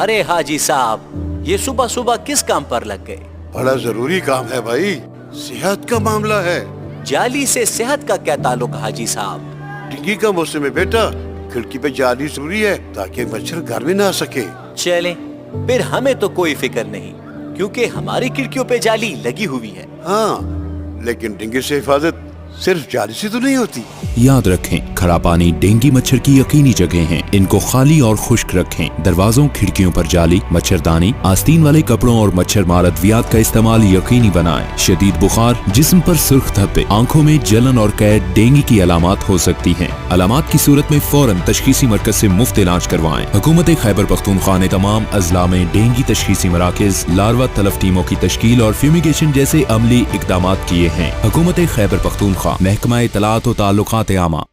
अरे हाजी साहब, ये सुबह सुबह किस काम पर लग गए? बड़ा जरूरी काम है भाई, सेहत का मामला है। जाली से सेहत का क्या ताल्लुक हाजी साहब? डेंगू का मौसम है बेटा, खिड़की पे जाली जरूरी है ताकि मच्छर घर में ना आ सके। चले, फिर हमें तो कोई फिक्र नहीं, क्योंकि हमारी खिड़कियों पे जाली लगी हुई है। हाँ, लेकिन डेंगू से हिफाजत सिर्फ जाली से तो नहीं होती। याद रखें, खरा पानी डेंगू मच्छर की यकीनी जगह हैं। इनको खाली और खुश्क रखें। दरवाजों खिड़कियों पर जाली, मच्छरदानी, आस्तीन वाले कपड़ों और मच्छर मार अद्वियात का इस्तेमाल यकीनी बनाएं। शदीद बुखार, जिस्म पर सुर्ख धब्बे, आंखों में जलन और कैद डेंगू की अलामात हो सकती हैं। अलामात की सूरत में फौरन तशखीसी मरकज से मुफ्त इलाज करवाएं। हुकूमत खैबर पख्तूनख्वा ने तमाम अजला में डेंगू तशखीसी मराकज, लार्वा तलफ टीमों की तश्कील और फ्यूमिगेशन जैसे अमली इकदाम किए हैं। हुकूमत खैबर पख्तूनख्वा, महकमा इत्तलात व ताल्लुकात आमा।